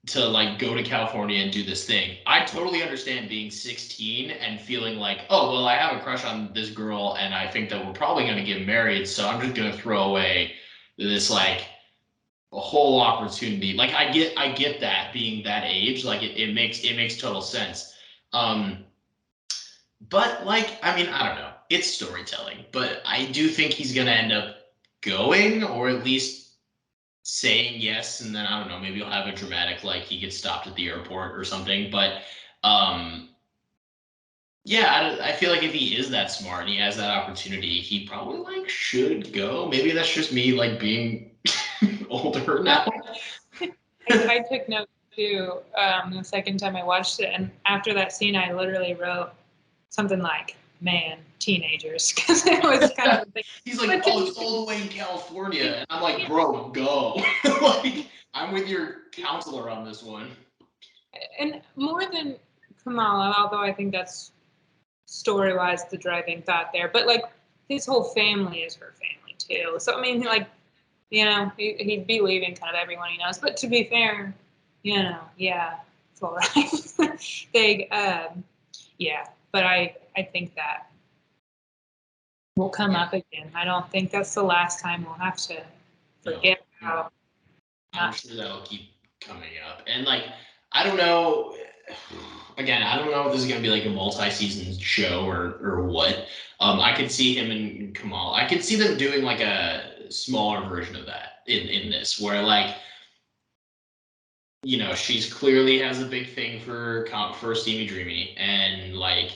to like go to California and do this thing." I totally understand being 16 and feeling like, "Oh, well, I have a crush on this girl and I think that we're probably going to get married, so I'm just going to throw away this like a whole opportunity." Like I get that being that age, like it makes total sense. But like, I mean, I don't know. It's storytelling, but I do think he's gonna end up going, or at least saying yes, and then I don't know, maybe he'll have a dramatic like he gets stopped at the airport or something. But um yeah, I feel like if he is that smart and he has that opportunity, he probably like should go. Maybe that's just me like being older now. I took notes too the second time I watched it, and after that scene, I literally wrote something like, "Man, teenagers," because it was kind of a thing. He's like, "Oh, it's all the way in California," and I'm like, "Bro, go!" Like, I'm with your counselor on this one. And more than Kamala, although I think that's story-wise the driving thought there, but like his whole family is her family too. So I mean, like, you know, he'd be leaving kind of everyone he knows. But to be fair, you know, yeah, it's all right. They, yeah, but I think that will come up again. I don't think that's the last time we'll have to forget about. I'm sure that'll keep coming up. And like, I don't know. Again, I don't know if this is gonna be like a multi-season show or what. I could see him and Kamal. I could see them doing like a smaller version of that in this, where like, you know, she's clearly has a big thing for Steamy Dreamy, and like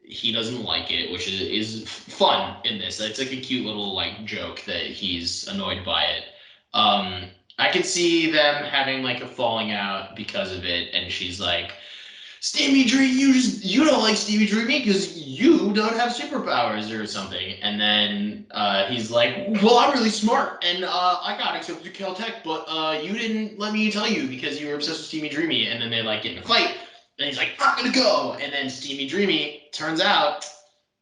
he doesn't like it, which is fun in this. It's like a cute little like joke that he's annoyed by it. Um, I could see them having like a falling out because of it, and she's like, "Steamy Dream, you don't like Steamy Dreamy because you don't have superpowers or something." And then he's like, "Well, I'm really smart and I got accepted to Caltech, but you didn't let me tell you because you were obsessed with Steamy Dreamy." And then they like get in a fight, and he's like, "I'm gonna go." And then Steamy Dreamy turns out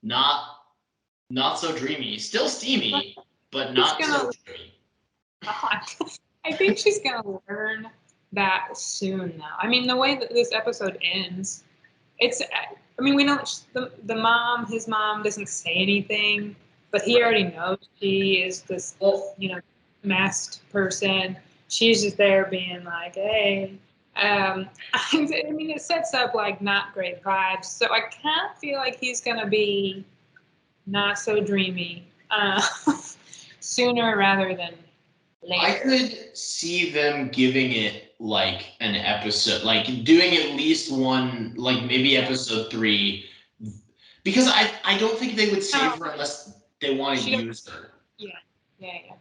not so dreamy, still steamy, but not so dreamy. I think she's gonna learn that soon now. I mean, the way that this episode ends, it's. I mean, we know the mom, his mom, doesn't say anything, but he already knows she is this, you know, masked person. She's just there being like, hey. I mean, it sets up like not great vibes. So I kind of feel like he's gonna be not so dreamy sooner rather than later. I could see them giving it like an episode, like doing at least one, like maybe episode 3, because I don't think they would save her unless they want to use her. Yeah.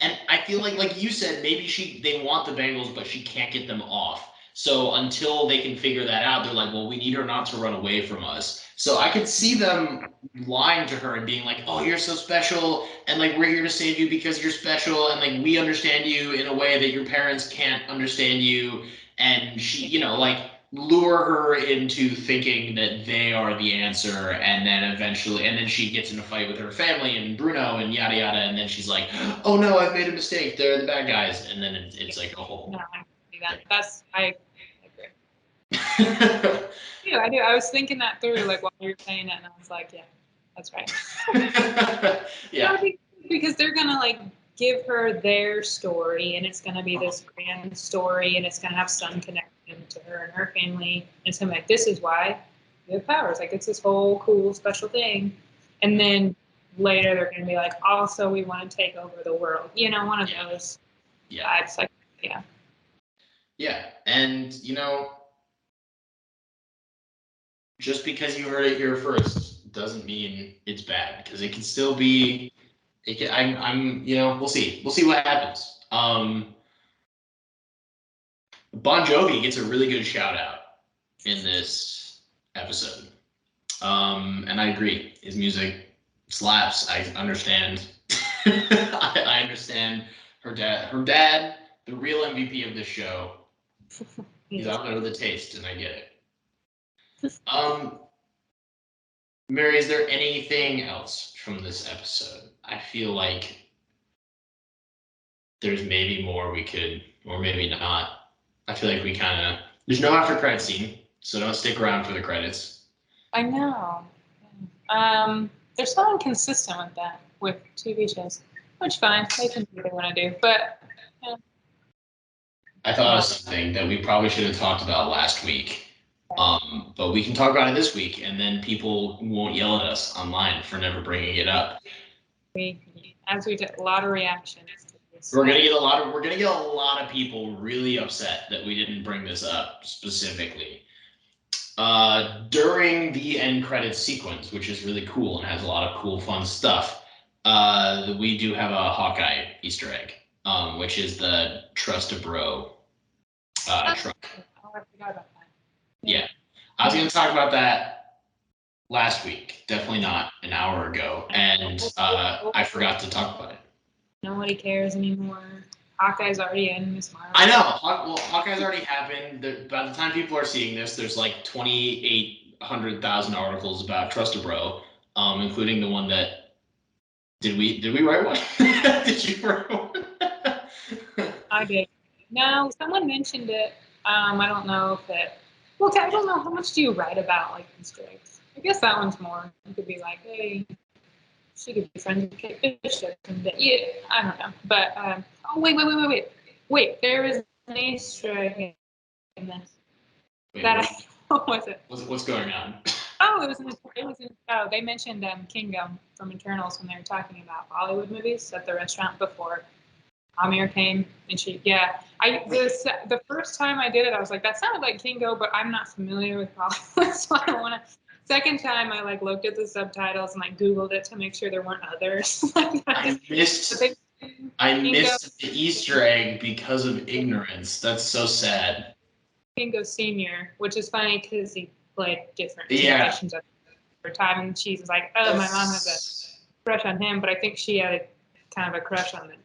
And I feel like you said, maybe they want the Bengals, but she can't get them off. So until they can figure that out, they're like, well, we need her not to run away from us. So I could see them lying to her and being like, oh, you're so special, and like we're here to save you because you're special, and like we understand you in a way that your parents can't understand you, and she, like lure her into thinking that they are the answer, and then she gets in a fight with her family and Bruno and yada yada, and then she's like, oh no, I've made a mistake, they're the bad guys, and then it's like a whole. No, I can see that. I agree. Yeah, I do. I was thinking that through, like while you were saying it, and I was like, yeah, that's right. Yeah. Because they're gonna like give her their story, and it's gonna be this grand story, and it's gonna have some connection to her and her family. And it's gonna be like, this is why you have powers. Like it's this whole cool special thing. And then later they're gonna be like, also we want to take over the world. One of those. Yeah. It's like, yeah. Yeah, and just because you heard it here first doesn't mean it's bad, because it can still be. It can. I'm. We'll see. We'll see what happens. Bon Jovi gets a really good shout out in this episode, and I agree. His music slaps. I understand. I understand her dad. Her dad, the real MVP of this show. He's out there with a taste, and I get it. Mary, is there anything else from this episode? I feel like there's maybe more we could, or maybe not. I feel like we kind of. There's no after credit scene, so don't stick around for the credits. I know. They're so inconsistent with that with TV shows, which fine, they can do what they want to do. But yeah. I thought of something that we probably should have talked about last week, but we can talk about it this week, and then people won't yell at us online for never bringing it up. As we did, a lot of reactions to this. We're gonna get a lot of people really upset that we didn't bring this up specifically. During the end credits sequence, which is really cool and has a lot of cool, fun stuff, we do have a Hawkeye Easter egg, which is the Trust a Bro truck. Oh, I forgot about that. Yeah. I was going to talk about that last week, definitely not an hour ago, and I forgot to talk about it. Nobody cares anymore. Hawkeye's already in Miss Marvel. I know. Well, Hawkeye's already happened. By the time people are seeing this, there's like 2,800,000 articles about Trust a Bro, including the one that did we write one? Did you write one? I did. No, someone mentioned it. I don't know if it. Well, I don't know, how much do you write about like Easter eggs? I guess that one's more. You could be like, hey, she could be friends with Kate Bishop, and yeah, I don't know. But oh wait, there is an Easter egg in this. What was it? What's going on? Oh, oh, they mentioned Kingdom from Eternals when they were talking about Bollywood movies at the restaurant before Amir came, and the first time I did it, I was like, that sounded like Kingo, but I'm not familiar with Bollywood, so I don't want to. Second time, I like looked at the subtitles and like Googled it to make sure there weren't others. I missed the Easter egg because of ignorance. That's so sad. Kingo Senior, which is funny because he played different generations over time, and she's like, oh, my mom has a crush on him, but I think she had kind of a crush on the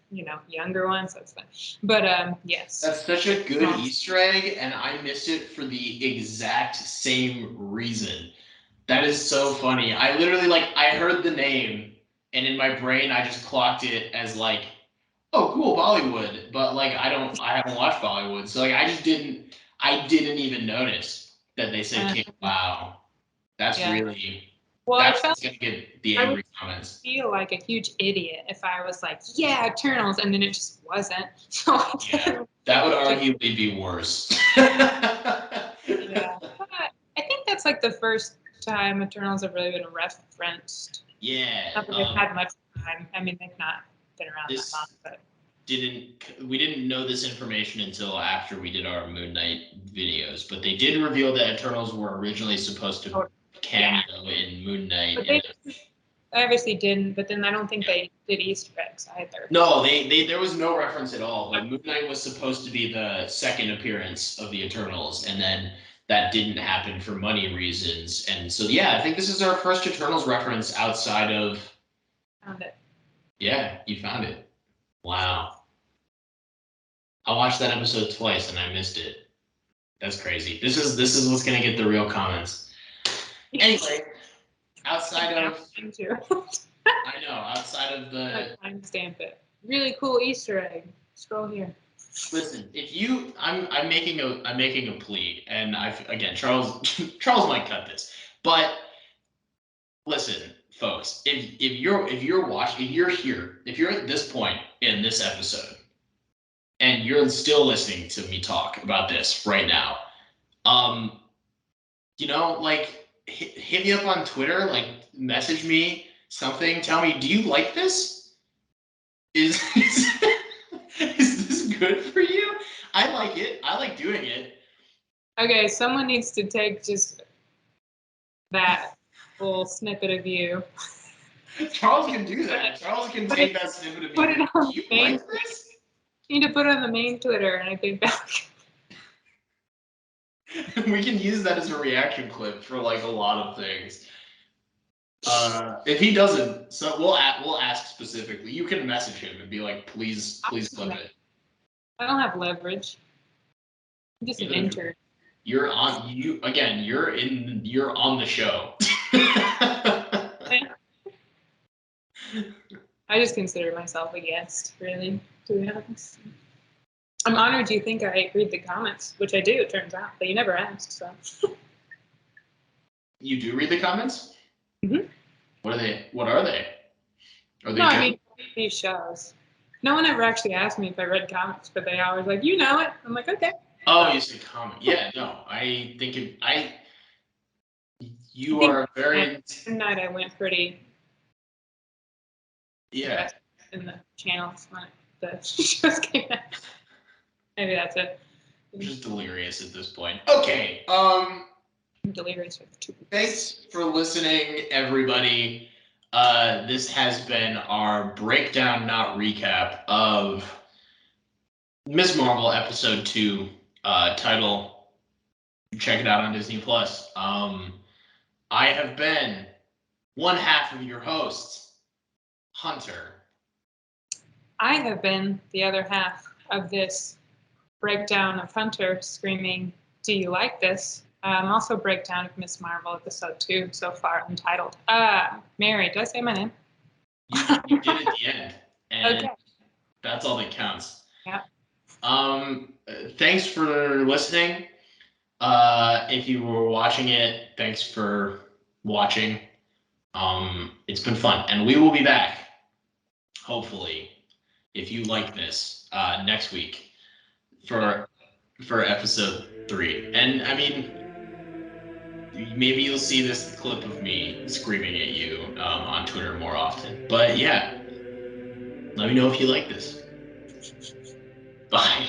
younger ones. So it's fun. But yes, that's such a good Easter egg, and I missed it for the exact same reason. That is so funny. I literally I heard the name, and in my brain I just clocked it as like, oh cool, Bollywood, but I haven't watched Bollywood, so I didn't even notice that they said King. Wow, that's really. Well, that's gonna get the angry comments. I feel like a huge idiot if I was like, yeah, Eternals, and then it just wasn't. So yeah, that would arguably be worse. Yeah, but I think that's like the first time Eternals have really been referenced. Yeah. Not that they've had much time. I mean, they've not been around that long, but. didn't know this information until after we did our Moon Knight videos, but they did reveal that Eternals were originally supposed to cameo in Moon Knight. But they obviously didn't, but then I don't think they did Easter eggs either. No, they there was no reference at all. But Moon Knight was supposed to be the second appearance of the Eternals, and then that didn't happen for money reasons. And so yeah, I think this is our first Eternals reference outside of. Found it. Yeah, you found it. Wow. I watched that episode twice and I missed it. That's crazy. This is what's gonna get the real comments. Anyway, outside of I know, outside of the timestamp it. Really cool Easter egg. Scroll here. Listen, if you I'm making a plea, and again Charles Charles might cut this, but listen, folks, if you're here, if you're at this point in this episode and you're still listening to me talk about this right now, like hit me up on Twitter, like message me something, tell me, do you like this? Is this good for you? I like it. I like doing it. Okay, someone needs to take just that little snippet of you. Charles can do that. Charles can take that snippet of put you. It on Do you main, like this? You need to put it on the main Twitter, and I think that we can use that as a reaction clip for like a lot of things. If he doesn't, so we'll ask specifically. You can message him and be like, please clip it. I don't have leverage. I'm just an intern. You're on you're on the show. I just consider myself a guest, really, to be honest. I'm honored you think I read the comments, which I do, it turns out, but you never asked, so. You do read the comments? Mm-hmm. What are they? Are they no, I mean, these shows. No one ever actually asked me if I read comics, but they always like, you know it. I'm like, okay. Oh, you say comic. Yeah, no. I think you are very. Tonight I went pretty. Yeah. In the channels when the shows came out. Maybe that's it. I'm just delirious at this point. Okay. I'm delirious with two. Thanks for listening, everybody. This has been our breakdown, not recap, of Ms. Marvel episode 2, title. Check it out on Disney Plus. I have been one half of your host, Hunter. I have been the other half of this breakdown of Hunter screaming, "Do you like this?" Also breakdown of Miss Marvel episode 2 so far, Untitled. Mary, did I say my name? You did at the end, and okay. That's all that counts. Yeah. Thanks for listening. If you were watching it, thanks for watching. It's been fun, and we will be back, hopefully, if you like this, next week for episode 3. And I mean, maybe you'll see this clip of me screaming at you on Twitter more often. But yeah, let me know if you like this. Bye.